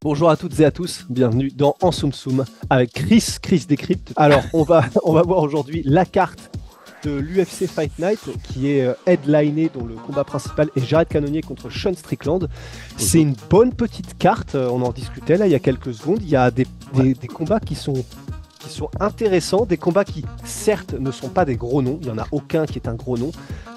Bonjour à toutes et à tous, bienvenue dans En Soum Soum avec Chris Décrypte. Alors, on va voir aujourd'hui la carte de l'UFC Fight Night qui est headlinée, dont le combat principal est Jared Cannonier contre Sean Strickland. C'est une bonne petite carte, on en discutait là il y a quelques secondes. Il y a des combats qui sont intéressants, des combats qui certes ne sont pas des gros noms, il n'y en a aucun qui est un gros nom,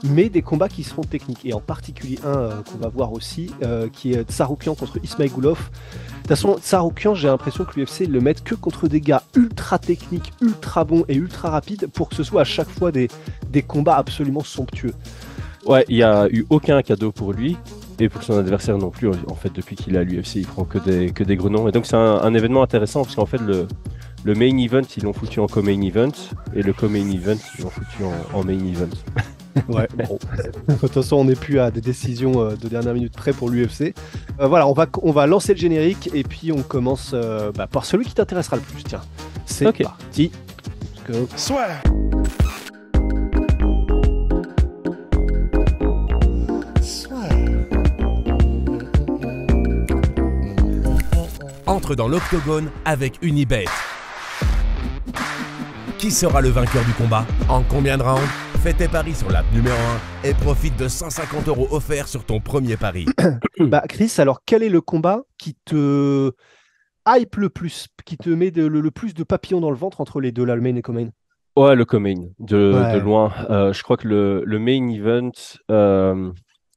mais des combats qui seront techniques, et en particulier un qu'on va voir aussi, qui est Tsarukyan contre Ismagulov. De toute façon, Tsarukyan, j'ai l'impression que l'UFC le met que contre des gars ultra techniques, ultra bons et ultra rapides, pour que ce soit à chaque fois des combats absolument somptueux. Ouais, il n'y a eu aucun cadeau pour lui, et pour son adversaire non plus. En fait, depuis qu'il est à l'UFC, il prend que des gros noms, et donc c'est un événement intéressant, parce qu'en fait, le main event, ils l'ont foutu en co-main event, et le co-main event, ils l'ont foutu en main event. Ouais, bon. De toute façon, on n'est plus à des décisions de dernière minute près pour l'UFC. Voilà, on va lancer le générique, et puis on commence par celui qui t'intéressera le plus. Tiens, c'est parti. Let's go. Soit. Entre dans l'octogone avec Unibet. Qui sera le vainqueur du combat? En combien de rounds? Fais tes paris sur l'app numéro 1 et profite de 150 € offerts sur ton premier pari. Chris, alors quel est le combat qui te hype le plus, qui te met le plus de papillons dans le ventre entre les deux, là, le main et co-main? Ouais, le co-main, de loin. Je crois que le main event,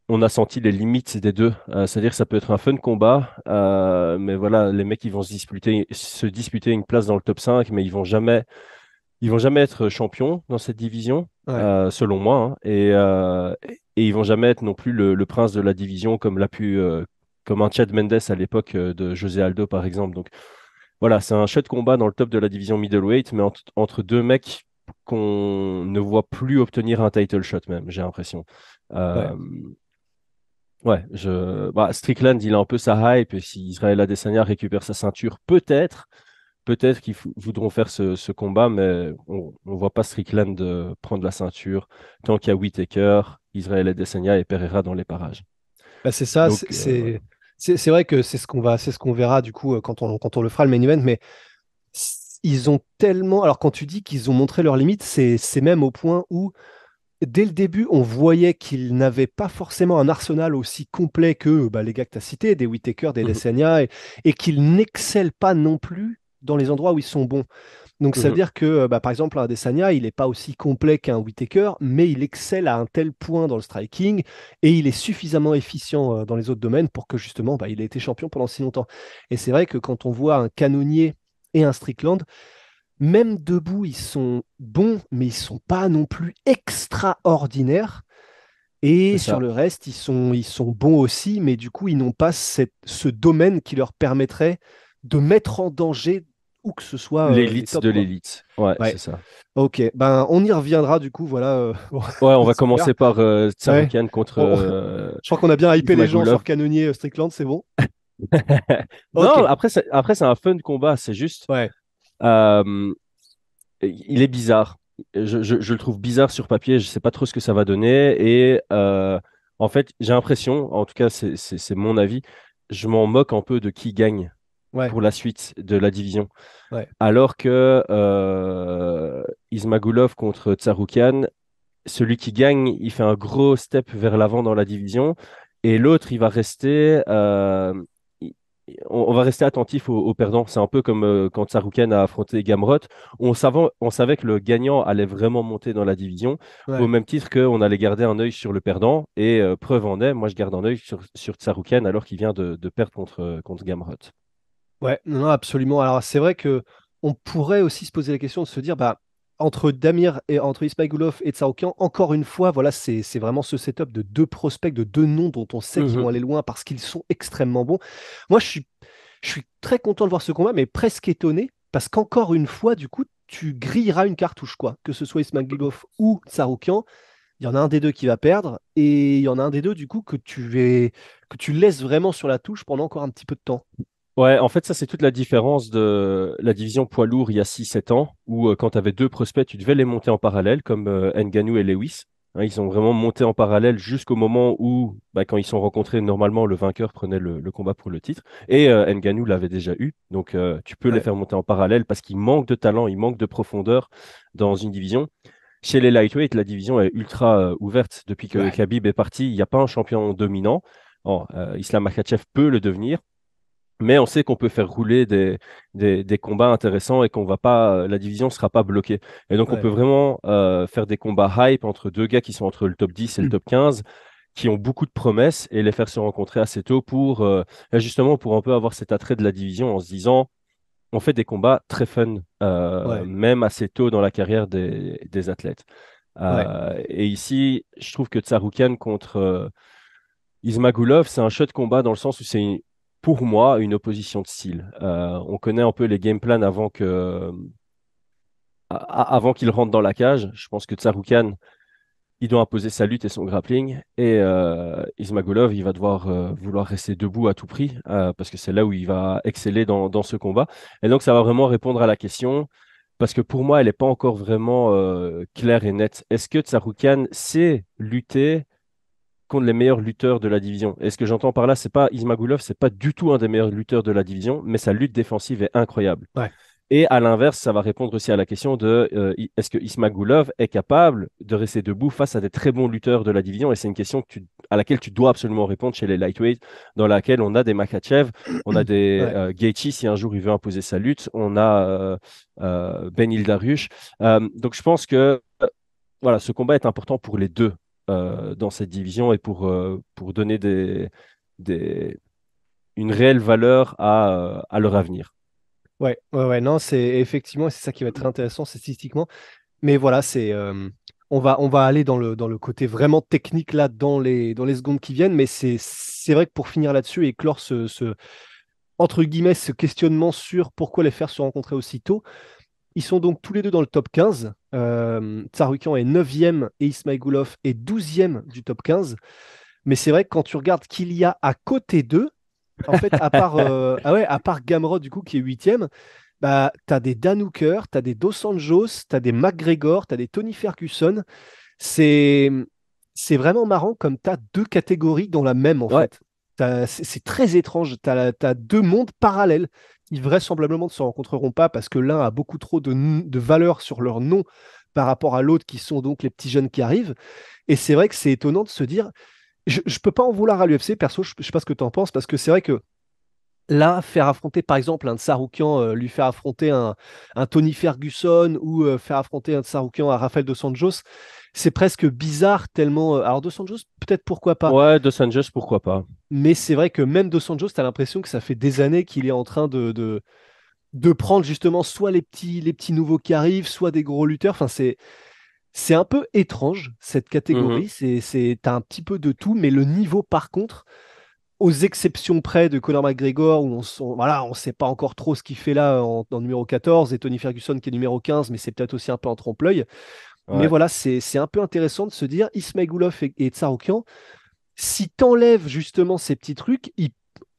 on a senti les limites des deux. C'est-à-dire que ça peut être un fun combat, mais voilà, les mecs, ils vont se disputer une place dans le top 5, mais ils vont jamais être champions dans cette division, selon moi, hein, et ils vont jamais être non plus le prince de la division comme comme un Chad Mendes à l'époque de José Aldo, par exemple. Donc voilà, c'est un chouette combat dans le top de la division middleweight, mais entre deux mecs qu'on ne voit plus obtenir un title shot même, j'ai l'impression. Strickland, il a un peu sa hype, et si Israel Adesanya récupère sa ceinture, peut-être qu'ils voudront faire ce combat, mais on ne voit pas Strickland prendre la ceinture tant qu'il y a Whittaker, Israel Adesanya et Pereira dans les parages. C'est ça. Donc, c'est vrai que c'est ce qu'on verra du coup quand on le fera le main event, mais ils ont tellement. Alors quand tu dis qu'ils ont montré leurs limites, c'est même au point où dès le début, on voyait qu'ils n'avaient pas forcément un arsenal aussi complet que les gars que tu as cités, des Whittaker, des Adesanya, et qu'ils n'excellent pas non plus dans les endroits où ils sont bons. Donc ça veut dire que, par exemple, un Adesanya, il n'est pas aussi complet qu'un Whittaker, mais il excelle à un tel point dans le striking, et il est suffisamment efficient dans les autres domaines pour que justement, il ait été champion pendant si longtemps. Et c'est vrai que quand on voit un Cannonier et un Strickland, même debout, ils sont bons, mais ils sont pas non plus extraordinaires. Et sur le reste, ils sont bons aussi, mais du coup, ils n'ont pas ce domaine qui leur permettrait de mettre en danger où que ce soit l'élite de l'élite. Ouais, c'est ça. Ok, on y reviendra du coup, voilà. On va commencer par Tsarukyan contre... Je crois qu'on a bien hypé les gens sur Cannonier Strickland, c'est bon. Non, après, c'est un fun combat, c'est juste... il est bizarre. Je le trouve bizarre sur papier, je ne sais pas trop ce que ça va donner. Et en fait, j'ai l'impression, en tout cas, c'est mon avis, je m'en moque un peu de qui gagne pour la suite de la division. Alors que Ismagulov contre Tsarukyan, celui qui gagne, il fait un gros step vers l'avant dans la division. Et l'autre, il va rester... on va rester attentif aux perdants. C'est un peu comme quand Tsarukyan a affronté Gamrot. On savait que le gagnant allait vraiment monter dans la division, au même titre qu'on allait garder un œil sur le perdant. Et preuve en est, moi je garde un œil sur Tsarukyan alors qu'il vient de perdre contre Gamrot. Ouais, non, absolument. Alors c'est vrai que on pourrait aussi se poser la question de se dire, entre Ismagulov et Tsarukyan, encore une fois, voilà, c'est vraiment ce setup de deux prospects, de deux noms dont on sait qu'ils vont aller loin parce qu'ils sont extrêmement bons. Moi, je suis très content de voir ce combat, mais presque étonné parce qu'encore une fois, du coup, tu grilleras une cartouche, quoi. Que ce soit Ismagulov ou Tsarukyan, il y en a un des deux qui va perdre et il y en a un des deux, du coup, que tu laisses vraiment sur la touche pendant encore un petit peu de temps. Ouais, en fait, ça, c'est toute la différence de la division poids lourd il y a 6-7 ans, où quand tu avais deux prospects, tu devais les monter en parallèle, comme Ngannou et Lewis. Hein, ils ont vraiment monté en parallèle jusqu'au moment où, quand ils sont rencontrés, normalement, le vainqueur prenait le combat pour le titre. Et Ngannou l'avait déjà eu. Donc, tu peux les Ouais, faire monter en parallèle parce qu'ils manquent de talent, ils manquent de profondeur dans une division. Chez les lightweight, la division est ultra ouverte. Depuis que ouais, Khabib est parti, il n'y a pas un champion dominant. Bon, Islam Makhachev peut le devenir, mais on sait qu'on peut faire rouler des combats intéressants et qu'on va pas, la division ne sera pas bloquée. Et donc, on peut ouais. vraiment faire des combats hype entre deux gars qui sont entre le top 10 et le top 15, qui ont beaucoup de promesses et les faire se rencontrer assez tôt pour, justement, pour un peu avoir cet attrait de la division en se disant, on fait des combats très fun, Ouais, même assez tôt dans la carrière des athlètes. ouais, Et ici, je trouve que Tsarukyan contre Ismagulov, c'est un chouette combat dans le sens où c'est, pour moi, une opposition de style. On connaît un peu les game plans avant qu'il rentre dans la cage. Je pense que Tsarukyan, il doit imposer sa lutte et son grappling. Et Ismagulov, il va devoir vouloir rester debout à tout prix parce que c'est là où il va exceller dans ce combat. Et donc, ça va vraiment répondre à la question parce que pour moi, elle n'est pas encore vraiment claire et nette. Est-ce que Tsarukyan sait lutter contre les meilleurs lutteurs de la division? Et ce que j'entends par là, c'est pas Ismagulov, c'est pas du tout un des meilleurs lutteurs de la division, mais sa lutte défensive est incroyable. ouais. Et à l'inverse, ça va répondre aussi à la question de est-ce que Ismagulov est capable de rester debout face à des très bons lutteurs de la division? Et c'est une question à laquelle tu dois absolument répondre chez les lightweight, dans laquelle on a des Makhachev, on a des Ouais, Gaethje si un jour il veut imposer sa lutte, on a Benil Dariush. Donc je pense que voilà, ce combat est important pour les deux dans cette division et pour donner des, une réelle valeur à leur avenir. ouais, ouais, ouais, non, c'est effectivement, c'est ça qui va être très intéressant statistiquement. Mais voilà, on va aller dans le côté vraiment technique là dans les secondes qui viennent. Mais c'est vrai que pour finir là-dessus et clore entre guillemets, ce questionnement sur pourquoi les faire se rencontrer aussitôt, ils sont donc tous les deux dans le top 15. Tsarukyan est 9e et Ismailgoulov est 12e du top 15. Mais c'est vrai que quand tu regardes qu'il y a à côté d'eux, en fait, à part Gamrot, du coup, qui est 8e, bah, tu as des Dan Hooker, tu as des Dos Anjos, tu as des McGregor, tu as des Tony Ferguson. C'est, c'est vraiment marrant comme tu as deux catégories dans la même, en Ouais, fait. C'est très étrange. Tu as deux mondes parallèles qui vraisemblablement ne se rencontreront pas parce que l'un a beaucoup trop de valeur sur leur nom par rapport à l'autre qui sont donc les petits jeunes qui arrivent. Et c'est vrai que c'est étonnant de se dire, je ne peux pas en vouloir à l'UFC, perso, je ne sais pas ce que tu en penses, parce que c'est vrai que là, faire affronter par exemple un Tsarukyan, lui faire affronter un Tony Ferguson ou faire affronter un Tsarukyan à Rafael Dos Anjos, c'est presque bizarre tellement. Alors Dos Anjos, peut-être pourquoi pas, ouais, Dos Anjos, pourquoi pas. mais c'est vrai que même Dos Anjos, tu as l'impression que ça fait des années qu'il est en train de prendre justement soit les petits nouveaux qui arrivent, soit des gros lutteurs. Enfin, c'est un peu étrange cette Mhm. catégorie. T'as un petit peu de tout, mais le niveau par contre aux exceptions près de Conor McGregor, où voilà, on sait pas encore trop ce qu'il fait là en numéro 14, et Tony Ferguson qui est numéro 15, mais c'est peut-être aussi un peu en trompe-l'œil. Mais Ouais. voilà, c'est un peu intéressant de se dire, Ismailgoulov et Tsarukyan, si t'enlèves justement ces petits trucs,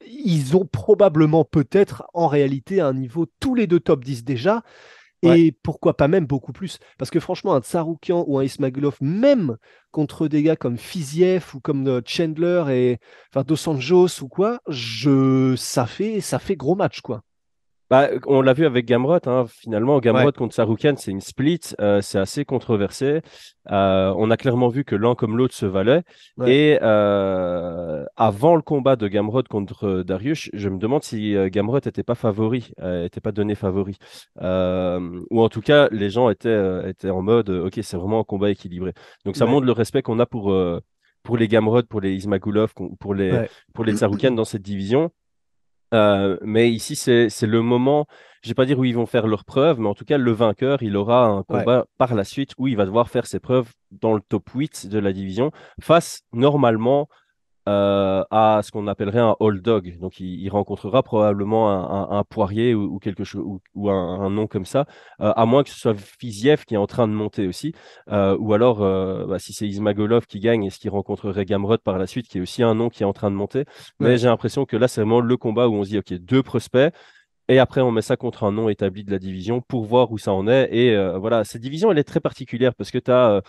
ils ont probablement peut-être en réalité un niveau tous les deux top 10 déjà, Ouais. et pourquoi pas même beaucoup plus. Parce que franchement, un Tsarukyan ou un Ismagulov, même contre des gars comme Fiziev ou comme Chandler et enfin Dos Anjos ou quoi, ça fait gros match, quoi. Bah, on l'a vu avec Gamrot, hein, finalement, Ouais, Gamrot contre Saroukan, c'est une split, c'est assez controversé. On a clairement vu que l'un comme l'autre se valaient. ouais, Et avant le combat de Gamrot contre Dariush, je me demande si Gamrot n'était pas favori, n'était pas donné favori. Ou en tout cas, les gens étaient en mode, OK, c'est vraiment un combat équilibré. Donc ça ouais, montre le respect qu'on a pour les Gamrot, pour les Ismagulov, ouais, pour les Tsarukyan dans cette division. Mais ici, c'est le moment, je vais pas dire où ils vont faire leurs preuves, mais en tout cas, le vainqueur, il aura un ouais, combat par la suite où il va devoir faire ses preuves dans le top 8 de la division, face normalement à ce qu'on appellerait un old dog. Donc, il rencontrera probablement un Poirier ou quelque chose ou un nom comme ça, à moins que ce soit Fiziev qui est en train de monter aussi, ou alors si c'est Ismagolov qui gagne, est-ce qu'il rencontrerait Gamrot par la suite, qui est aussi un nom qui est en train de monter. Mais ouais. j'ai l'impression que là, c'est vraiment le combat où on se dit, OK, deux prospects. Et après, on met ça contre un nom établi de la division pour voir où ça en est. Et voilà, cette division, elle est très particulière parce que tu as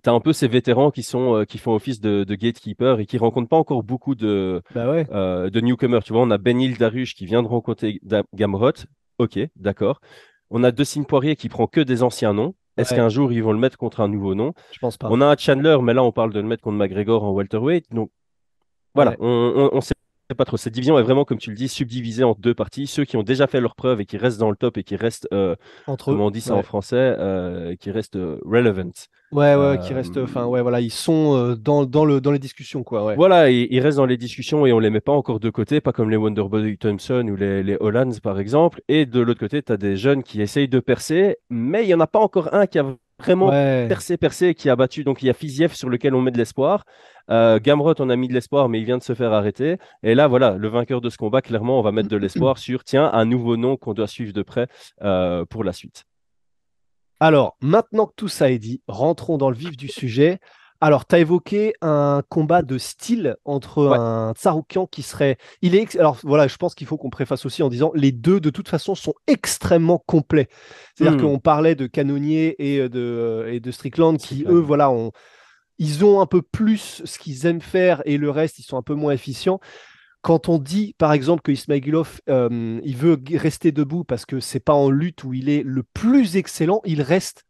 tu as un peu ces vétérans qui font office de gatekeeper et qui rencontrent pas encore beaucoup Bah ouais. de newcomers. Tu vois, on a Benil Darush qui vient de rencontrer Gamrot. Ok, d'accord. On a Dustin Poirier qui prend que des anciens noms. Est-ce Ouais, qu'un jour ils vont le mettre contre un nouveau nom? je pense pas. On a un Chandler, mais là on parle de le mettre contre McGregor en welterweight. Donc voilà, Ouais. on sait pas trop. Cette division est vraiment, comme tu le dis, subdivisée en deux parties. Ceux qui ont déjà fait leur preuve et qui restent dans le top et qui restent, Entre eux. comment on dit ça en Ouais. français, qui restent relevant. Ouais, ouais, qui Euh, restent. Enfin, ouais, voilà, ils sont dans les discussions, quoi. Ouais. voilà, ils restent dans les discussions et on les met pas encore de côté, pas comme les Wonderboy Thompson ou les Hollands par exemple. Et de l'autre côté, tu as des jeunes qui essayent de percer, mais il n'y en a pas encore un qui a vraiment Ouais. percé et qui a battu. Donc il y a Fiziev sur lequel on met de l'espoir. Gamrot, on a mis de l'espoir, mais il vient de se faire arrêter. Et là, voilà, le vainqueur de ce combat, clairement, on va mettre de l'espoir sur, tiens, un nouveau nom qu'on doit suivre de près pour la suite. Alors, maintenant que tout ça est dit, rentrons dans le vif du sujet. Alors, tu as évoqué un combat de style entre Ouais. un Tsaroukian qui serait. Alors, voilà, je pense qu'il faut qu'on préface aussi en disant les deux, de toute façon, sont extrêmement complets. C'est-à-dire Hmm. qu'on parlait de Cannonier et de Strickland C'est qui, clair. eux, voilà, ils ont un peu plus ce qu'ils aiment faire et le reste, ils sont un peu moins efficients. Quand on dit, par exemple, que Ismagulov, il veut rester debout parce que c'est pas en lutte où il est le plus excellent, il reste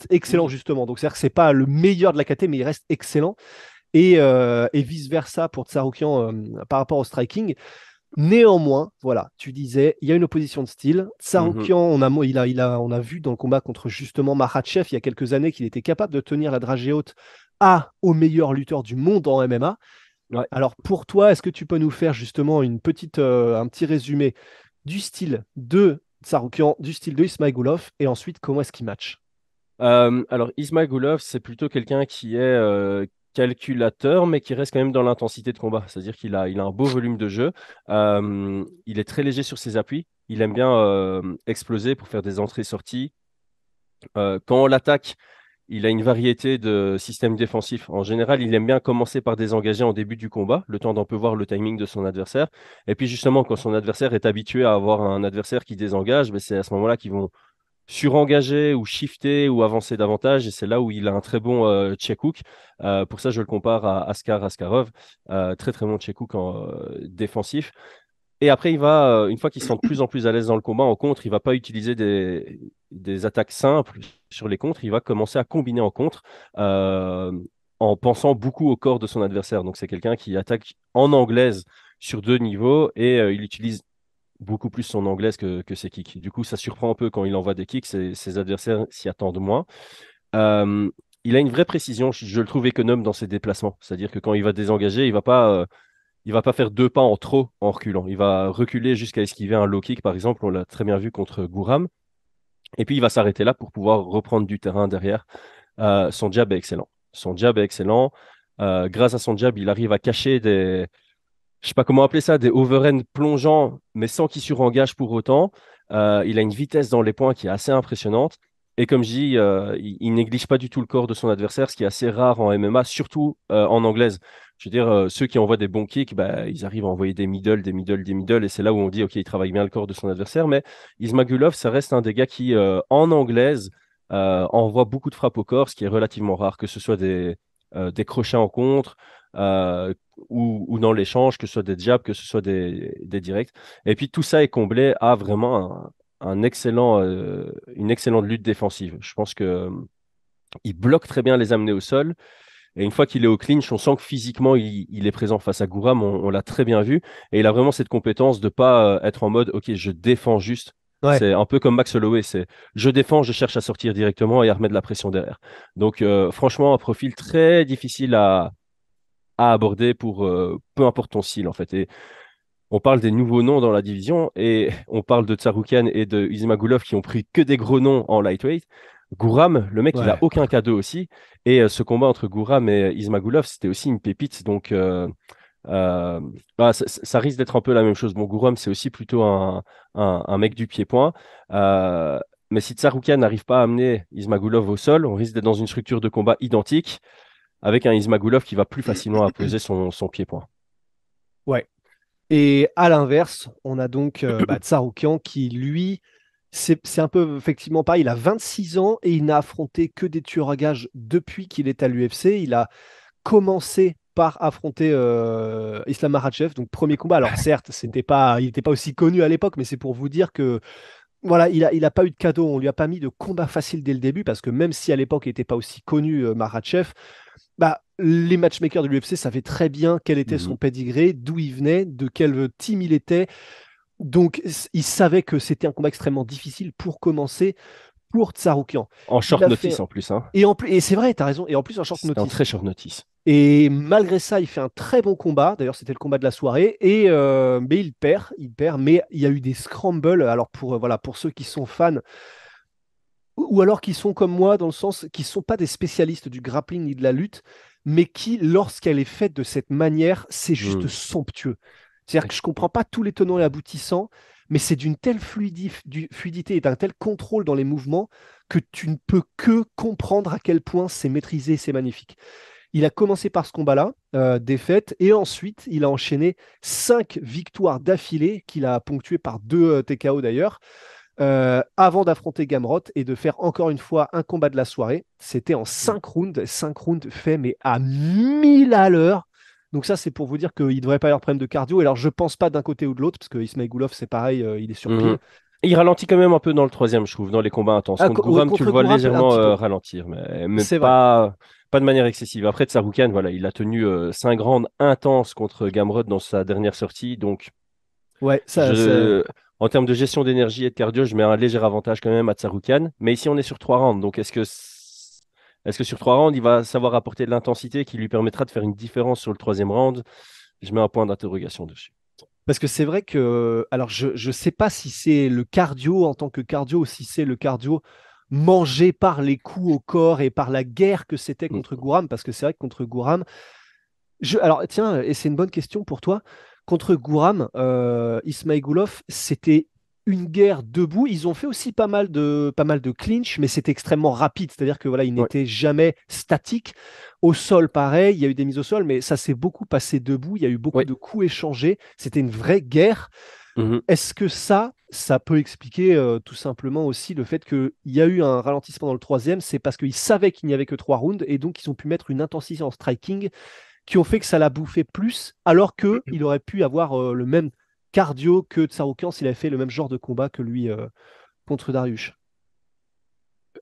excellent Oui. justement. Donc c'est-à-dire que c'est pas le meilleur de la KT, mais il reste excellent. Et vice versa pour Tsaroukian par rapport au striking. Néanmoins, voilà, tu disais, il y a une opposition de style. Mhm. Tsaroukian, on a vu dans le combat contre justement Makhachev il y a quelques années qu'il était capable de tenir la dragée haute au meilleur lutteur du monde en MMA. Ouais. Alors pour toi, est-ce que tu peux nous faire justement un petit résumé du style de Tsaroukian, du style de Ismagulov, et ensuite comment est-ce qu'il match? Alors, Ismagulov, c'est plutôt quelqu'un qui est calculateur, mais qui reste quand même dans l'intensité de combat. C'est-à-dire qu'il a un beau volume de jeu. Il est très léger sur ses appuis. Il aime bien exploser pour faire des entrées-sorties. Quand on l'attaque, il a une variété de systèmes défensifs. En général, il aime bien commencer par désengager en début du combat, le temps d'en peu voir le timing de son adversaire. Et puis justement, quand son adversaire est habitué à avoir un adversaire qui désengage, ben, c'est à ce moment-là qu'ils vont surengager ou shifter ou avancer davantage. Et c'est là où il a un très bon check hook. Pour ça, je le compare à Askar Askarov. Très très bon check hook en défensif. Et après, une fois qu'il se sent de plus en plus à l'aise dans le combat en contre, il va pas utiliser des attaques simples sur les contres. Il va commencer à combiner en contre euh, en pensant beaucoup au corps de son adversaire. Donc c'est quelqu'un qui attaque en anglaise sur deux niveaux et il utilise beaucoup plus son anglaise que ses kicks. Du coup, ça surprend un peu quand il envoie des kicks, ses adversaires s'y attendent moins. Euh, il a une vraie précision, je le trouve économe dans ses déplacements. C'est-à-dire que quand il va désengager, il va pas faire deux pas en trop en reculant. Il va reculer jusqu'à esquiver un low kick, par exemple. On l'a très bien vu contre Gouram. Et puis, il va s'arrêter là pour pouvoir reprendre du terrain derrière. Son jab est excellent. Son jab est excellent. Grâce à son jab, il arrive à cacher je sais pas comment appeler ça, des overhands plongeants, mais sans qu'il surengage pour autant. Il a une vitesse dans les points qui est assez impressionnante. Et comme je dis, il néglige pas du tout le corps de son adversaire, ce qui est assez rare en MMA, surtout en anglaise. Je veux dire, ceux qui envoient des bons kicks, bah, ils arrivent à envoyer des middle, des middle, des middle, et c'est là où on dit, OK, il travaille bien le corps de son adversaire. Mais Ismagulov, ça reste un des gars qui, en anglaise, envoie beaucoup de frappes au corps, ce qui est relativement rare, que ce soit des crochets en contre, euh, ou dans l'échange, que ce soit des jabs, que ce soit des directs. Et puis tout ça est comblé à vraiment une excellente lutte défensive. Je pense que il bloque très bien les amener au sol. Et une fois qu'il est au clinch, on sent que physiquement, il est présent face à Gouram. On l'a très bien vu. Et il a vraiment cette compétence de pas être en mode, OK, je défends juste. Ouais. C'est un peu comme Max Holloway. C'est je défends, je cherche à sortir directement et à remettre de la pression derrière. Donc, franchement, un profil très difficile à aborder pour peu importe ton style, en fait. Et on parle des nouveaux noms dans la division et on parle de Tsaroukian et de Ismagulov qui ont pris que des gros noms en lightweight. Gouram, le mec, il a Ouais. aucun cadeau aussi. Et ce combat entre Gouram et Ismagulov, c'était aussi une pépite. Donc, ça risque d'être un peu la même chose. Bon, Gouram, c'est aussi plutôt un mec du pied-point. Mais si Tsaroukian n'arrive pas à amener Ismagulov au sol, on risque d'être dans une structure de combat identique avec un Ismagulov qui va plus facilement apposer son pied-point. Ouais. Et à l'inverse, on a donc Tsaroukian qui, lui, c'est un peu effectivement pareil. Il a 26 ans et il n'a affronté que des tueurs à gages depuis qu'il est à l'UFC. Il a commencé par affronter Islam Makhachev, donc premier combat. Alors certes, il n'était pas aussi connu à l'époque, mais c'est pour vous dire que voilà, il a pas eu de cadeau. On lui a pas mis de combat facile dès le début parce que même si à l'époque il n'était pas aussi connu, Makhachev, bah, les matchmakers de l'UFC savaient très bien quel était son pédigré, d'où il venait, de quel team il était. Donc, ils savaient que c'était un combat extrêmement difficile pour commencer pour Tsaroukian. En Il short a fait notice en plus. Hein. et c'est vrai, tu as raison. Et en plus, en short C'est un notice. très short notice. Et malgré ça, il fait un très bon combat. D'ailleurs, c'était le combat de la soirée. Mais il perd. Mais il y a eu des scrambles. Alors, voilà, pour ceux qui sont fans, ou alors qui sont comme moi, dans le sens qui ne sont pas des spécialistes du grappling ni de la lutte, mais qui, lorsqu'elle est faite de cette manière, c'est juste somptueux. C'est-à-dire que je ne comprends pas tous les tenants et aboutissants, mais c'est d'une telle fluidité et d'un tel contrôle dans les mouvements que tu ne peux que comprendre à quel point c'est maîtrisé et c'est magnifique. Il a commencé par ce combat-là, défaite, et ensuite il a enchaîné 5 victoires d'affilée qu'il a ponctuées par 2 TKO d'ailleurs. Avant d'affronter Gamrot et de faire encore une fois un combat de la soirée. C'était en 5 rounds fait mais à 1000 à l'heure. Donc ça, c'est pour vous dire qu'il ne devrait pas y avoir de problème de cardio. Et alors, je pense pas d'un côté ou de l'autre, parce que Ismailgoulov, c'est pareil, il est sur pile. Il ralentit quand même un peu dans le troisième, je trouve, dans les combats intenses. Contre Gouram, tu le vois légèrement ralentir, mais pas de manière excessive. Après, Tsarukyan, voilà, il a tenu 5 rounds intenses contre Gamrot dans sa dernière sortie. Donc, ouais, en termes de gestion d'énergie et de cardio, je mets un léger avantage quand même à Tsarukyan. Mais ici, on est sur 3 rounds. Donc, est-ce que sur 3 rounds, il va savoir apporter de l'intensité qui lui permettra de faire une différence sur le troisième round? Je mets un point d'interrogation dessus. Parce que c'est vrai que, alors je ne sais pas si c'est le cardio en tant que cardio ou si c'est le cardio mangé par les coups au corps et par la guerre que c'était contre Gouram, parce que c'est vrai que contre Gouram, alors tiens, et c'est une bonne question pour toi, contre Gouram, Ismailgoulov, c'était une guerre debout. Ils ont fait aussi pas mal de clinch, mais c'était extrêmement rapide. C'est-à-dire que voilà, il n'était jamais statique. Au sol, pareil, il y a eu des mises au sol, mais ça s'est beaucoup passé debout. Il y a eu beaucoup de coups échangés. C'était une vraie guerre. Est-ce que ça peut expliquer tout simplement aussi le fait qu'il y a eu un ralentissement dans le troisième? C'est parce qu'ils savaient qu'il n'y avait que 3 rounds et donc ils ont pu mettre une intensité en striking qui ont fait que ça l'a bouffé plus, alors qu'il aurait pu avoir le même cardio que Tsarukyan s'il avait fait le même genre de combat que lui contre Dariush.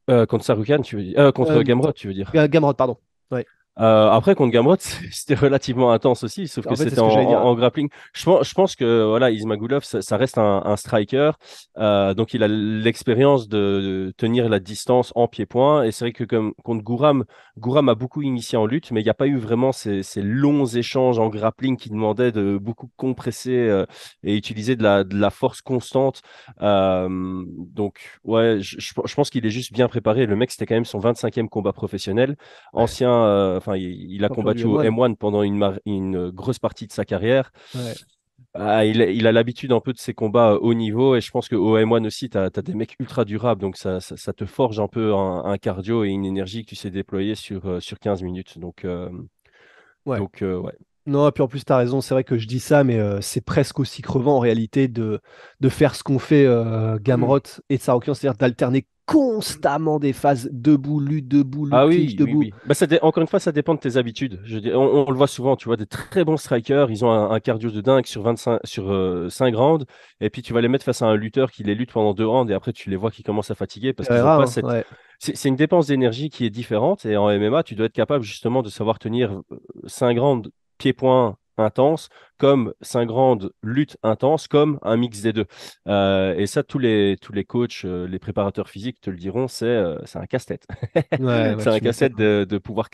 Contre Tsarukyan, tu veux dire contre Gamrot, tu veux dire. Gamrot, pardon. Ouais. Après, contre Gamrot, c'était relativement intense aussi, sauf que c'était en grappling. Je pense que voilà, Ismagulov, ça reste un striker. Donc, il a l'expérience de tenir la distance en pied-point. Et c'est vrai que comme contre Gouram a beaucoup initié en lutte, mais il n'y a pas eu vraiment ces longs échanges en grappling qui demandaient de beaucoup compresser et utiliser de la force constante. Donc, ouais, je pense qu'il est juste bien préparé. Le mec, c'était quand même son 25e combat professionnel. Ancien. Enfin, il a combattu au M1 pendant une grosse partie de sa carrière. Ouais. Il a l'habitude un peu de ces combats haut niveau et je pense qu'au M1 aussi, tu as des mecs ultra durables. Donc, ça te forge un peu un cardio et une énergie que tu sais déployer sur 15 minutes. Donc, ouais. Ouais. Non, et puis en plus, tu as raison, c'est vrai que je dis ça, mais c'est presque aussi crevant en réalité de faire ce qu'ont fait Gamrot et Tsarukyan, c'est-à-dire d'alterner constamment des phases debout, lutte, clinch, debout. Oui. Bah, encore une fois, ça dépend de tes habitudes. On le voit souvent, tu vois, des très bons strikers, ils ont un cardio de dingue sur 5 rounds, et puis tu vas les mettre face à un lutteur qui les lutte pendant 2 rounds, et après tu les vois qui commencent à fatiguer parce qu'ils n'ont pas cette... C'est une dépense d'énergie qui est différente, et en MMA, tu dois être capable justement de savoir tenir 5 rounds pied-point intense, comme 5 rounds lutte intense, comme un mix des deux. Et ça, tous les coachs, les préparateurs physiques te le diront, c'est un casse-tête. C'est un casse-tête de pouvoir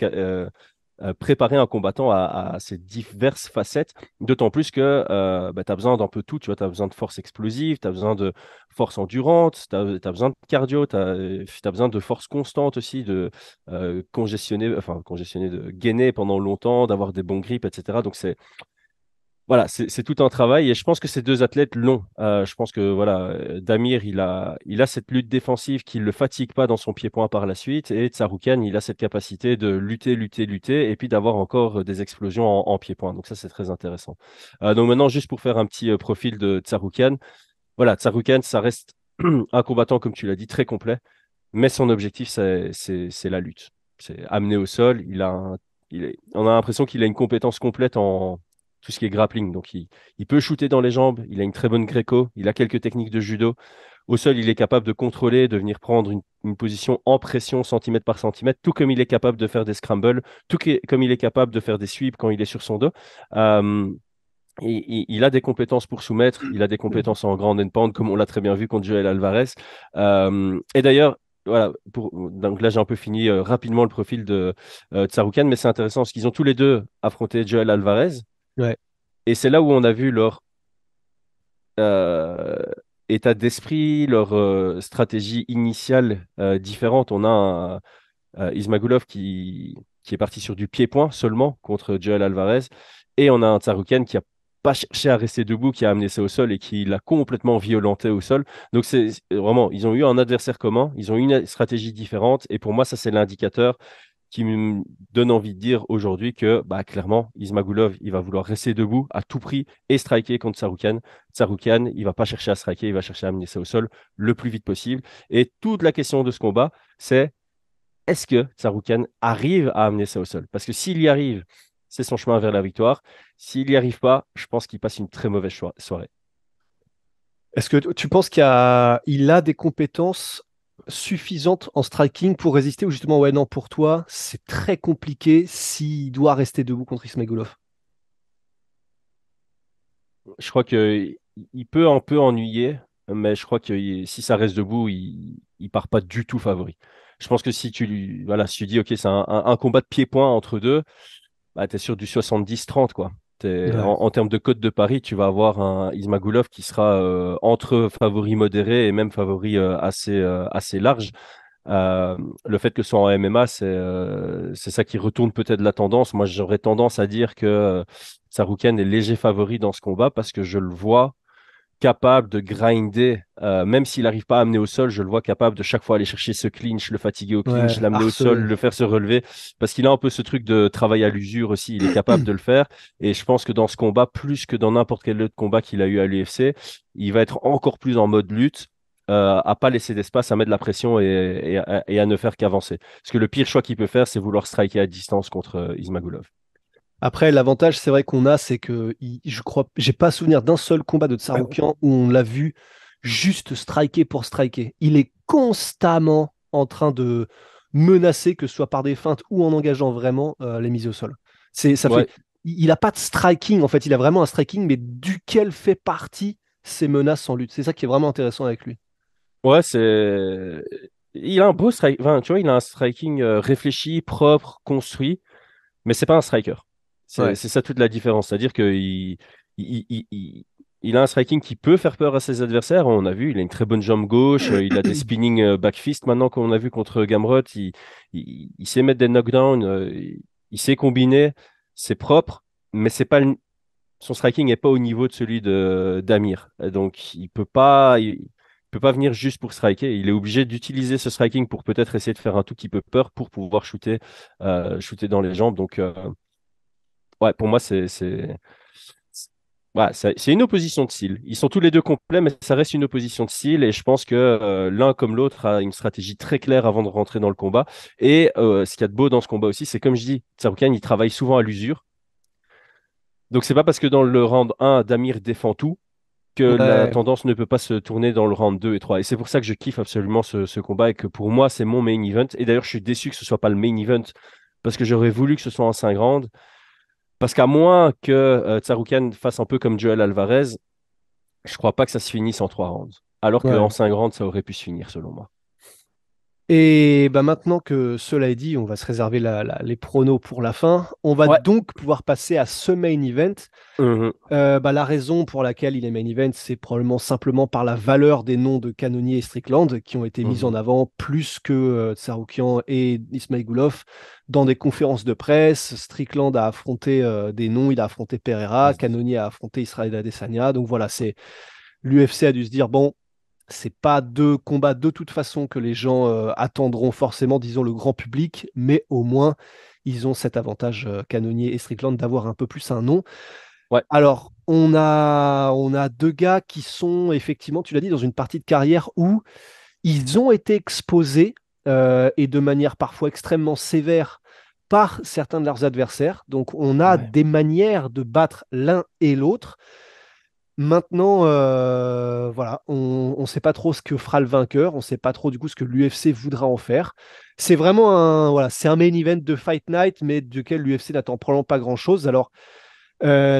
préparer un combattant à ces diverses facettes, d'autant plus que tu as besoin d'un peu tout, tu vois, tu as besoin de force explosive, tu as besoin de force endurante, tu as besoin de cardio, tu as besoin de force constante aussi, de congestionner, de gainer pendant longtemps, d'avoir des bons grips, etc. Donc voilà, c'est tout un travail et je pense que ces deux athlètes l'ont. Je pense que voilà, Damir, il a cette lutte défensive qui ne le fatigue pas dans son pied-point par la suite et Tsarukyan, il a cette capacité de lutter et puis d'avoir encore des explosions en pied-point. Donc ça, c'est très intéressant. Donc maintenant, juste pour faire un petit profil de Tsarukyan, voilà, Tsarukyan, ça reste un combattant, comme tu l'as dit, très complet, mais son objectif, c'est la lutte. C'est amener au sol. On a l'impression qu'il a une compétence complète en tout ce qui est grappling. Donc, il peut shooter dans les jambes, il a une très bonne gréco, il a quelques techniques de judo. Au sol, il est capable de contrôler, de venir prendre une position en pression centimètre par centimètre, tout comme il est capable de faire des scrambles, comme il est capable de faire des sweeps quand il est sur son dos. Euh, il a des compétences pour soumettre, il a des compétences en ground and pound, comme on l'a très bien vu contre Joel Alvarez. Et d'ailleurs, voilà, donc là j'ai un peu fini rapidement le profil de Tsarukyan, mais c'est intéressant parce qu'ils ont tous les deux affronté Joel Alvarez. Ouais. Et c'est là où on a vu leur euh, état d'esprit, leur stratégie initiale différente. On a Ismagulov qui est parti sur du pied-point seulement contre Joel Alvarez. Et on a un Tsarukyan qui a pas cherché à rester debout, qui a amené ça au sol et qui l'a complètement violenté au sol. Donc c'est vraiment, ils ont eu un adversaire commun, ils ont eu une stratégie différente. Et pour moi, ça c'est l'indicateur qui me donne envie de dire aujourd'hui que bah, clairement, Ismagulov, il va vouloir rester debout à tout prix et striker contre Tsarukyan. Tsarukyan, il va pas chercher à striker, il va chercher à amener ça au sol le plus vite possible. Et toute la question de ce combat, c'est est-ce que Tsarukyan arrive à amener ça au sol? Parce que s'il y arrive, c'est son chemin vers la victoire. S'il n'y arrive pas, je pense qu'il passe une très mauvaise soirée. Est-ce que tu penses qu'il a des compétences suffisantes en striking pour résister ou justement, ouais, non, pour toi, c'est très compliqué s'il doit rester debout contre Ismagulov? Je crois qu'il peut un peu ennuyer, mais je crois que si ça reste debout, il part pas du tout favori. Je pense que voilà, si tu dis, OK, c'est un combat de pied-point entre deux, bah, tu es sur du 70-30, quoi. Ouais. En termes de cote de Paris, tu vas avoir un Ismagulov qui sera entre favori modéré et même favori assez large. Euh, le fait que ce soit en MMA, c'est ça qui retourne peut-être la tendance. Moi, j'aurais tendance à dire que Tsarukyan est léger favori dans ce combat parce que je le vois capable de grinder, même s'il n'arrive pas à amener au sol, je le vois capable de chaque fois aller chercher ce clinch, le fatiguer au clinch, Ouais, l'amener au sol, harcelé. le faire se relever, parce qu'il a un peu ce truc de travail à l'usure aussi, il est capable de le faire, et je pense que dans ce combat, plus que dans n'importe quel autre combat qu'il a eu à l'UFC, il va être encore plus en mode lutte, à pas laisser d'espace, à mettre de la pression et à ne faire qu'avancer. Parce que le pire choix qu'il peut faire, c'est vouloir striker à distance contre Ismagulov. Après, l'avantage, c'est vrai qu'on a, c'est que je crois, j'ai pas souvenir d'un seul combat de Tsarukyan où on l'a vu juste striker pour striker. Il est constamment en train de menacer, que ce soit par des feintes ou en engageant vraiment les mises au sol. Ça fait, Ouais, il a pas de striking, en fait, il a vraiment un striking, mais duquel fait partie ses menaces en lutte. C'est ça qui est vraiment intéressant avec lui. ouais, il a un beau strike, enfin, tu vois, il a un striking réfléchi, propre, construit. Mais c'est pas un striker. C'est Ouais. c'est ça toute la différence. C'est-à-dire qu'il a un striking qui peut faire peur à ses adversaires. On a vu, il a une très bonne jambe gauche, il a des spinning back fist maintenant qu'on a vu contre Gamrot. Il sait mettre des knockdowns, il sait combiner, c'est propre, mais c'est pas son striking n'est pas au niveau de celui de d'Amir. Donc il peut pas venir juste pour striker. Il est obligé d'utiliser ce striking pour peut-être essayer de faire un tout petit peu peur pour pouvoir shooter dans les jambes. Donc ouais, pour moi ouais, c'est une opposition de style. Ils sont tous les deux complets, mais ça reste une opposition de style. Et je pense que l'un comme l'autre a une stratégie très claire avant de rentrer dans le combat. Et ce qu'il y a de beau dans ce combat aussi, c'est comme je dis, Tsarukyan, il travaille souvent à l'usure. Donc c'est pas parce que dans le round 1, Damir défend tout que la Ouais. tendance ne peut pas se tourner dans le round 2 et 3. Et c'est pour ça que je kiffe absolument ce combat et que pour moi, c'est mon main event. Et d'ailleurs, je suis déçu que ce soit pas le main event parce que j'aurais voulu que ce soit en 5 rounds. Parce qu'à moins que Tsarukyan fasse un peu comme Joel Alvarez, je crois pas que ça se finisse en 3 rounds. Alors Ouais. qu'en 5 rounds, ça aurait pu se finir selon moi. Et bah maintenant que cela est dit, on va se réserver les pronos pour la fin. On va Ouais. donc pouvoir passer à ce main event. Mhm. Bah, la raison pour laquelle il est main event, c'est probablement simplement par la valeur des noms de Cannonier et Strickland qui ont été mis en Mhm. avant plus que Tsarukyan et Ismailgoulov dans des conférences de presse. Strickland a affronté des noms, il a affronté Pereira, Cannonier a affronté Israël Adesanya. Donc voilà, c'est l'UFC a dû se dire bon, c'est pas deux combats de toute façon que les gens attendront forcément, disons le grand public, mais au moins ils ont cet avantage Cannonier et Strickland d'avoir un peu plus un nom. Ouais. Alors, on a deux gars qui sont effectivement, tu l'as dit, dans une partie de carrière où ils ont été exposés et de manière parfois extrêmement sévère par certains de leurs adversaires. Donc on a Ouais. des manières de battre l'un et l'autre. Maintenant, voilà, on ne sait pas trop ce que fera le vainqueur, on ne sait pas trop du coup ce que l'UFC voudra en faire. C'est vraiment voilà, c'est un main event de Fight Night, mais duquel l'UFC n'attend probablement pas grand-chose. Alors,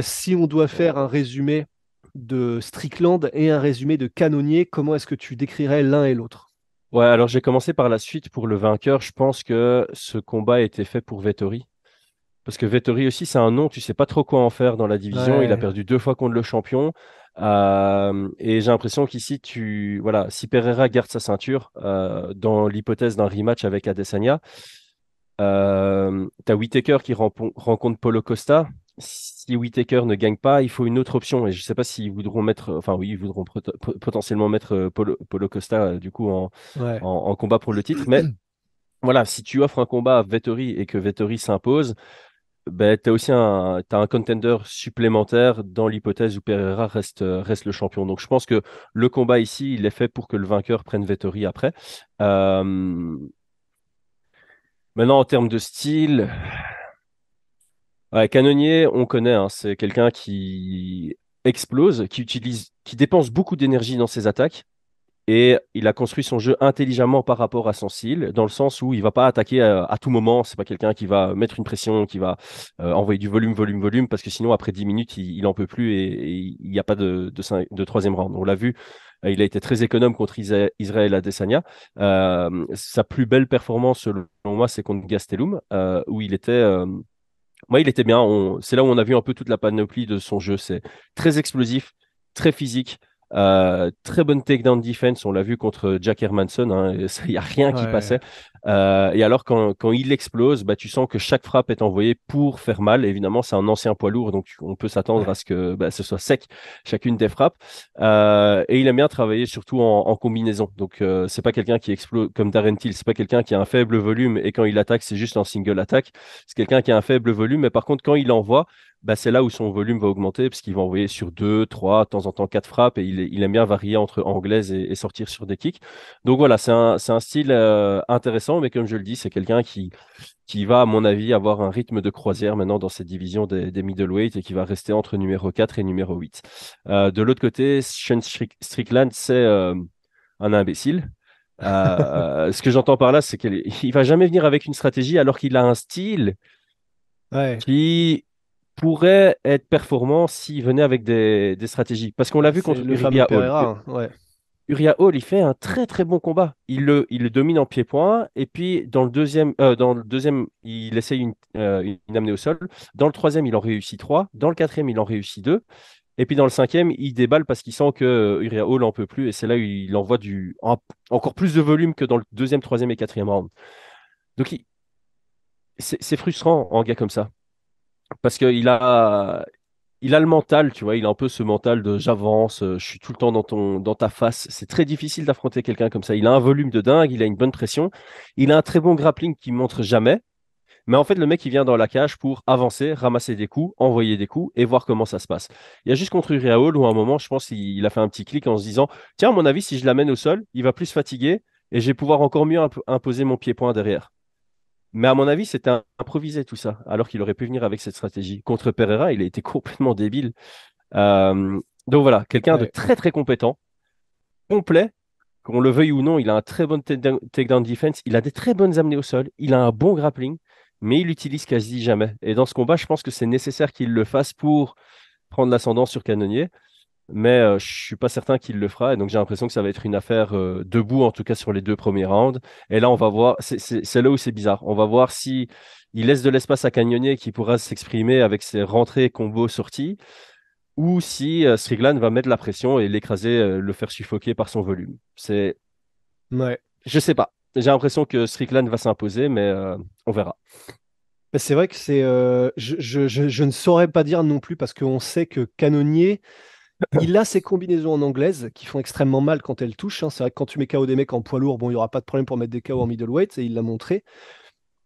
si on doit faire un résumé de Strickland et un résumé de Cannonier, comment est-ce que tu décrirais l'un et l'autre? Ouais, alors j'ai commencé par la suite pour le vainqueur. Je pense que ce combat a été fait pour Vettori. Parce que Vettori aussi, c'est un nom, tu sais pas trop quoi en faire dans la division. Il a Ouais, perdu 2 fois contre le champion. Et j'ai l'impression qu'ici, voilà, si Pereira garde sa ceinture, dans l'hypothèse d'un rematch avec Adesanya, tu as Whittaker qui rencontre Paulo Costa. Si Whittaker ne gagne pas, il faut une autre option. Et je ne sais pas s'ils voudront mettre, enfin oui, ils voudront potentiellement mettre Paulo Costa du coup ouais, en combat pour le titre. Mais voilà, si tu offres un combat à Vettori et que Vettori s'impose, ben, tu as aussi t'as un contender supplémentaire dans l'hypothèse où Pereira reste le champion. Donc je pense que le combat ici, il est fait pour que le vainqueur prenne Vettori après. Euh, Maintenant, en termes de style, ouais, Cannonier, on connaît, hein, c'est quelqu'un qui explose, qui dépense beaucoup d'énergie dans ses attaques. Et il a construit son jeu intelligemment par rapport à son style, dans le sens où il va pas attaquer à tout moment. C'est pas quelqu'un qui va mettre une pression, qui va envoyer du volume, volume, volume, parce que sinon, après 10 minutes, il en peut plus et il n'y a pas de troisième round. On l'a vu, il a été très économe contre Israël Adesanya. Sa plus belle performance, selon moi, c'est contre Gastelum, où il était bien. C'est là où on a vu un peu toute la panoplie de son jeu. C'est très explosif, très physique, très bonne takedown defense. On l'a vu contre Jack Hermanson. Hein, il n'y a rien qui ouais, passait. Et alors, quand il explose, bah, tu sens que chaque frappe est envoyée pour faire mal. Évidemment, c'est un ancien poids lourd, donc on peut s'attendre à ouais. ce que bah, ce soit sec chacune des frappes. Et il aime bien travailler surtout en combinaison. Donc, c'est pas quelqu'un qui explose comme Darren Till. C'est pas quelqu'un qui a un faible volume et quand il attaque, c'est juste un single attack. C'est quelqu'un qui a un faible volume, mais par contre, quand il envoie, bah, c'est là où son volume va augmenter, parce qu'il va envoyer sur 2, 3, de temps en temps 4 frappes, et il aime bien varier entre anglaise et sortir sur des kicks. Donc voilà, c'est un style intéressant, mais comme je le dis, c'est quelqu'un qui va, à mon avis, avoir un rythme de croisière maintenant dans cette division des middleweight et qui va rester entre numéro 4 et numéro 8. De l'autre côté, Sean Strickland, c'est un imbécile. Ce que j'entends par là, c'est qu'il ne va jamais venir avec une stratégie alors qu'il a un style Ouais. qui pourrait être performant s'il venait avec des stratégies. Parce qu'on l'a Bah, vu c'est contre le fameux Uriah Hall. Pereira, hein. Ouais. Uriah Hall, il fait un très très bon combat. Il le domine en pied-point. Et puis dans le deuxième, il essaye une amenée au sol. Dans le troisième, il en réussit trois. Dans le quatrième, il en réussit deux. Et puis dans le cinquième, il déballe parce qu'il sent que Uriah Hall en peut plus. Et c'est là où il envoie encore plus de volume que dans le deuxième, troisième et quatrième round. Donc c'est frustrant en gars comme ça. Parce qu'il a le mental, tu vois, il a un peu ce mental de j'avance, je suis tout le temps dans ta face. C'est très difficile d'affronter quelqu'un comme ça. Il a un volume de dingue, il a une bonne pression, il a un très bon grappling qui montre jamais. Mais en fait, le mec, il vient dans la cage pour avancer, ramasser des coups, envoyer des coups et voir comment ça se passe. Il y a juste contre Uriah Hall où à un moment, je pense qu'il a fait un petit clic en se disant, tiens, à mon avis, si je l'amène au sol, il va plus se fatiguer et je vais pouvoir encore mieux imposer mon pied-point derrière. Mais à mon avis, c'était improvisé tout ça, alors qu'il aurait pu venir avec cette stratégie. Contre Pereira, il a été complètement débile. Donc voilà, quelqu'un de Ouais. très très compétent, complet, qu'on le veuille ou non, il a un très bon takedown defense, il a des très bonnes amenées au sol, il a un bon grappling, mais il l'utilise quasi jamais. Et dans ce combat, je pense que c'est nécessaire qu'il le fasse pour prendre l'ascendant sur Cannonier. Mais je suis pas certain qu'il le fera. Et donc j'ai l'impression que ça va être une affaire debout, en tout cas sur les 2 premiers rounds. Et là, on va voir, c'est là où c'est bizarre. On va voir si il laisse de l'espace à Cannonier qui pourra s'exprimer avec ses rentrées, combos, sorties, ou si Strickland va mettre la pression et l'écraser, le faire suffoquer par son volume. Ouais. Je sais pas. J'ai l'impression que Strickland va s'imposer, mais on verra. Mais c'est vrai que je ne saurais pas dire non plus parce qu'on sait que Canonnier, il a ses combinaisons en anglaise qui font extrêmement mal quand elles touchent, hein. C'est vrai que quand tu mets KO des mecs en poids lourd, bon, il n'y aura pas de problème pour mettre des KO en middleweight, et il l'a montré.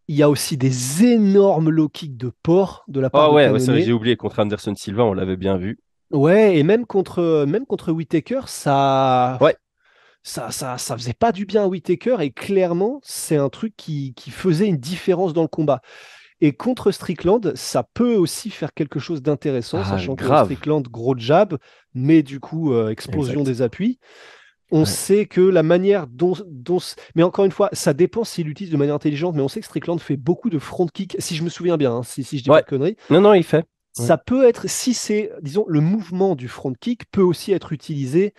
Il y a aussi des énormes low kicks de porc de la part Ah de ouais, ouais, ça Canonnier. j'ai oublié. Contre Anderson Silva, on l'avait bien vu. Ouais, et même contre Whittaker, ça, Ouais, ça faisait pas du bien à Whittaker, et clairement, c'est un truc qui faisait une différence dans le combat. Et contre Strickland, ça peut aussi faire quelque chose d'intéressant, ah, sachant que grave. Strickland, gros jab, mais du coup, explosion Exact. des appuis. On Ouais. sait que la manière mais encore une fois, ça dépend s'il l'utilise de manière intelligente, mais on sait que Strickland fait beaucoup de front kick, si je me souviens bien, hein, si je dis pas Ouais. de conneries. Non, non, il fait. Ouais. Ça peut être, si c'est, disons, le mouvement du front kick peut aussi être utilisé,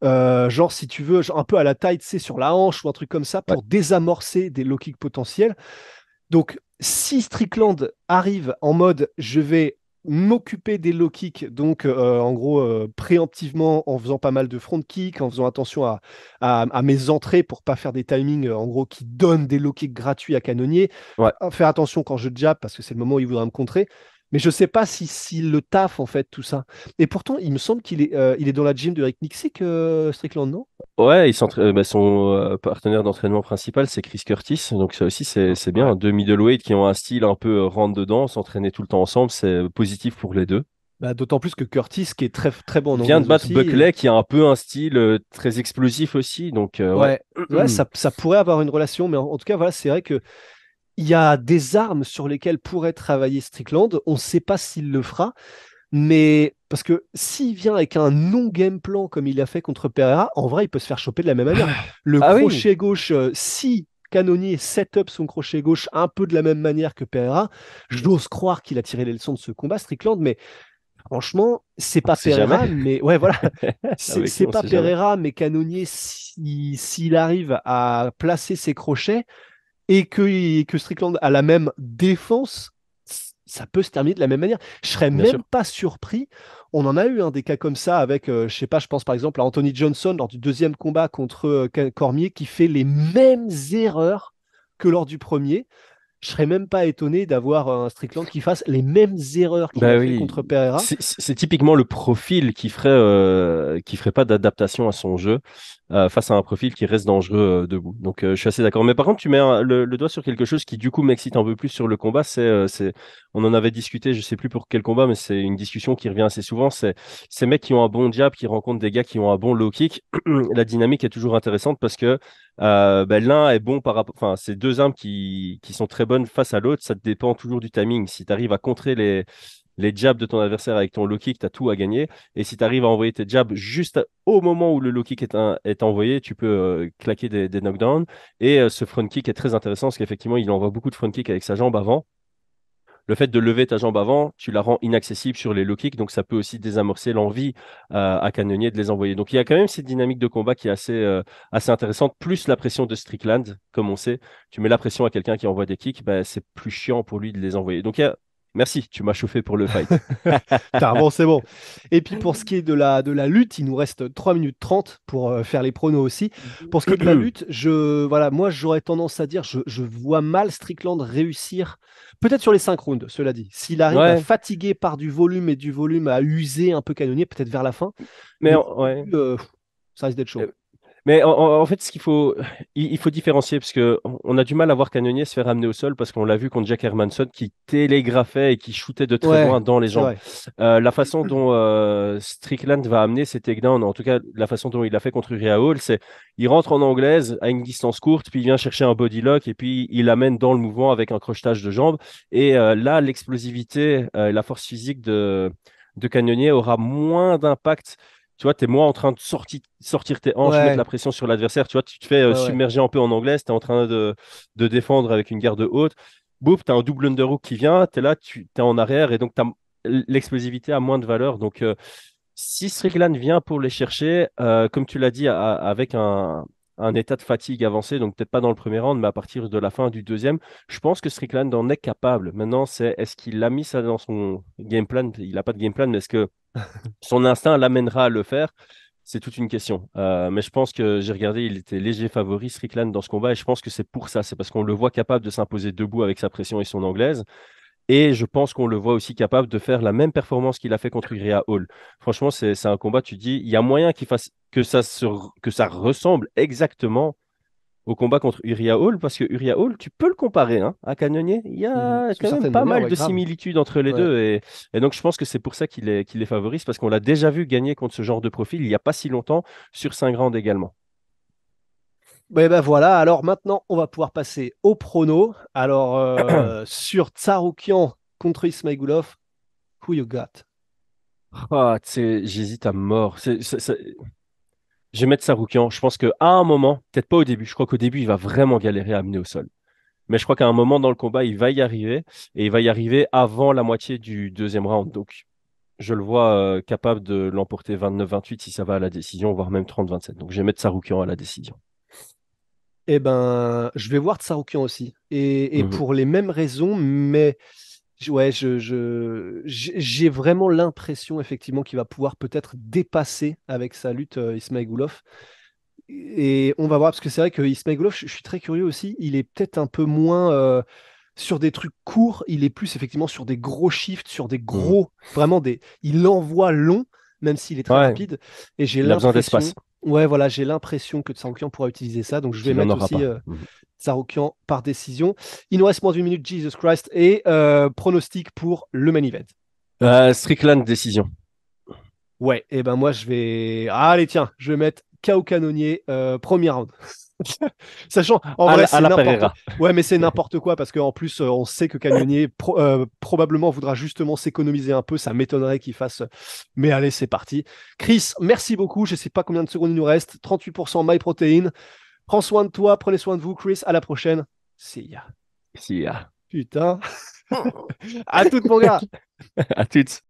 genre si tu veux, genre un peu à la taille, tu sais, sur la hanche ou un truc comme ça, Ouais. pour désamorcer des low kicks potentiels. Donc, si Strickland arrive en mode je vais m'occuper des low kicks, donc en gros préemptivement en faisant pas mal de front kick, en faisant attention à mes entrées pour pas faire des timings en gros qui donnent des low kicks gratuits à Canonnier, Ouais. faire attention quand je jab parce que c'est le moment où il voudra me contrer. Mais je sais pas s'il le taffe en fait tout ça. Et pourtant, il me semble qu'il est dans la gym de Rick Nixick, Strickland, non? Ouais, son partenaire d'entraînement principal, c'est Chris Curtis. Donc ça aussi, c'est bien. Ouais. Deux middleweight qui ont un style un peu rentre dedans, s'entraîner tout le temps ensemble, c'est positif pour les deux. Bah, d'autant plus que Curtis, qui est très, très bon en Vient de anglaise battre aussi. Buckley, qui a un peu un style très explosif aussi. Donc ouais. Ouais, ouais, ça pourrait avoir une relation, mais en tout cas, voilà, c'est vrai que il y a des armes sur lesquelles pourrait travailler Strickland. On ne sait pas s'il le fera, mais parce que s'il vient avec un non-game plan comme il a fait contre Pereira, en vrai, il peut se faire choper de la même manière. Le Ah oui, crochet gauche, si Cannonier set up son crochet gauche un peu de la même manière que Pereira, j'ose croire qu'il a tiré les leçons de ce combat, Strickland, mais franchement, c'est on pas sait jamais. Pereira, mais ouais, voilà. Avec lui, C'est on pas sait jamais. Pereira, mais Cannonier, s'il arrive à placer ses crochets et que Strickland a la même défense, ça peut se terminer de la même manière. Je serais Bien sûr. même pas surpris. On en a eu des cas comme ça avec, je sais pas, je pense par exemple à Anthony Johnson lors du deuxième combat contre Cormier qui fait les mêmes erreurs que lors du premier. Je serais même pas étonné d'avoir un Strickland qui fasse les mêmes erreurs qu'il Bah a fait oui, contre Pereira. c'est typiquement le profil qui ferait pas d'adaptation à son jeu face à un profil qui reste dangereux debout. Donc je suis assez d'accord. Mais par contre, tu mets le doigt sur quelque chose qui du coup m'excite un peu plus sur le combat. On en avait discuté, je sais plus pour quel combat, mais c'est une discussion qui revient assez souvent. C'est ces mecs qui ont un bon jab, qui rencontrent des gars qui ont un bon low kick. La dynamique est toujours intéressante parce que ben, l'un est bon par rapport, enfin, c'est deux armes qui sont très bonnes face à l'autre. Ça dépend toujours du timing. Si tu arrives à contrer les jabs de ton adversaire avec ton low kick, tu as tout à gagner. Et si tu arrives à envoyer tes jabs juste au moment où le low kick est envoyé, tu peux claquer des knockdowns. Et ce front kick est très intéressant parce qu'effectivement, il envoie beaucoup de front kick avec sa jambe avant. Le fait de lever ta jambe avant, tu la rends inaccessible sur les low kicks, donc ça peut aussi désamorcer l'envie à Cannonier de les envoyer. Donc il y a quand même cette dynamique de combat qui est assez intéressante, plus la pression de Strickland, comme on sait. Tu mets la pression à quelqu'un qui envoie des kicks, ben, c'est plus chiant pour lui de les envoyer. Donc merci, tu m'as chauffé pour le fight. Bon, c'est bon. Et puis pour ce qui est de la lutte, il nous reste 3 minutes 30 pour faire les pronos aussi. Pour ce qui est de la lutte, voilà, moi j'aurais tendance à dire, je vois mal Strickland réussir, peut-être sur les 5 rounds, cela dit. S'il arrive à Ouais, fatiguer par du volume et du volume, à user un peu Canonnier, peut-être vers la fin. mais Mais au ouais. début, ça risque d'être chaud. Mais en fait, il faut différencier parce que on a du mal à voir Cannonier se faire amener au sol parce qu'on l'a vu contre Jack Hermanson qui télégraphait et qui shootait de très Ouais, loin dans les c'est jambes. vrai. La façon dont Strickland va amener ses takedowns, en tout cas la façon dont il l'a fait contre Uriah Hall, c'est il rentre en anglaise à une distance courte, puis il vient chercher un body lock et puis il amène dans le mouvement avec un crochetage de jambes. Et là, l'explosivité, la force physique de Cannonier aura moins d'impact. Tu vois, tu es moins en train de sortir tes hanches, mettre Ouais, la pression sur l'adversaire. Tu vois, tu te fais ouais, ouais. submerger un peu en anglaise, tu es en train de défendre avec une garde haute. Bouf, tu as un double underhook qui vient, tu es là, tu es en arrière et donc l'explosivité a moins de valeur. Donc, si Strickland vient pour les chercher, comme tu l'as dit, avec un état de fatigue avancé, donc peut-être pas dans le premier round, mais à partir de la fin du deuxième, je pense que Strickland en est capable. Maintenant, est-ce qu'il a mis ça dans son game plan? Il n'a pas de game plan, mais est-ce que son instinct l'amènera à le faire? C'est toute une question. Mais je pense que j'ai regardé, il était léger favori, Strickland, dans ce combat, et je pense que c'est pour ça. C'est parce qu'on le voit capable de s'imposer debout avec sa pression et son anglaise. Et je pense qu'on le voit aussi capable de faire la même performance qu'il a fait contre Uriah Hall. Franchement, c'est un combat, tu dis, il y a moyen qu'il fasse que ça ressemble exactement au combat contre Uriah Hall, parce que Uriah Hall, tu peux le comparer à Cannonier. Il y a quand même pas mal de similitudes entre les deux. Et donc, je pense que c'est pour ça qu'il les favorise, parce qu'on l'a déjà vu gagner contre ce genre de profil il n'y a pas si longtemps, sur 5 rounds également. Ben voilà, alors maintenant, on va pouvoir passer au prono. Alors, sur Tsarukyan contre Ismailov, who you got? J'hésite à mort. Je vais mettre Tsarukyan. Je pense qu'à un moment, peut-être pas au début, je crois qu'au début, il va vraiment galérer à amener au sol. Mais je crois qu'à un moment dans le combat, il va y arriver. Et il va y arriver avant la moitié du deuxième round. Donc, je le vois capable de l'emporter 29-28 si ça va à la décision, voire même 30-27. Donc, je vais mettre Tsarukyan à la décision. Eh ben, je vais voir Tsarukyan aussi. Et pour les mêmes raisons, mais ouais, j'ai vraiment l'impression effectivement qu'il va pouvoir peut-être dépasser avec sa lutte Ismailov. Et on va voir, parce que c'est vrai que Ismailov, je suis très curieux aussi, il est peut-être un peu moins sur des trucs courts, il est plus effectivement sur des gros shifts, sur des gros, vraiment il envoie long, même s'il est très rapide. Et j'ai il a besoin d'espace. Ouais, voilà, j'ai l'impression que Tsarukyan pourra utiliser ça, donc je vais mettre aussi Tsarukyan par décision. Il nous reste moins d'une minute, Jesus Christ, et pronostic pour le main event. Strickland, décision. Ouais, et ben moi je vais... Allez tiens, je vais mettre KO Canonnier, premier round. Sachant, en vrai, c'est n'importe. Ouais, mais c'est n'importe quoi parce qu'en plus, on sait que Canonnier probablement voudra justement s'économiser un peu. Ça m'étonnerait qu'il fasse. Mais allez, c'est parti. Chris, merci beaucoup. Je sais pas combien de secondes il nous reste. 38% MyProtein. Prends soin de toi, prenez soin de vous, Chris. À la prochaine. See ya. See ya. Putain. À toutes, mon gars. À toutes.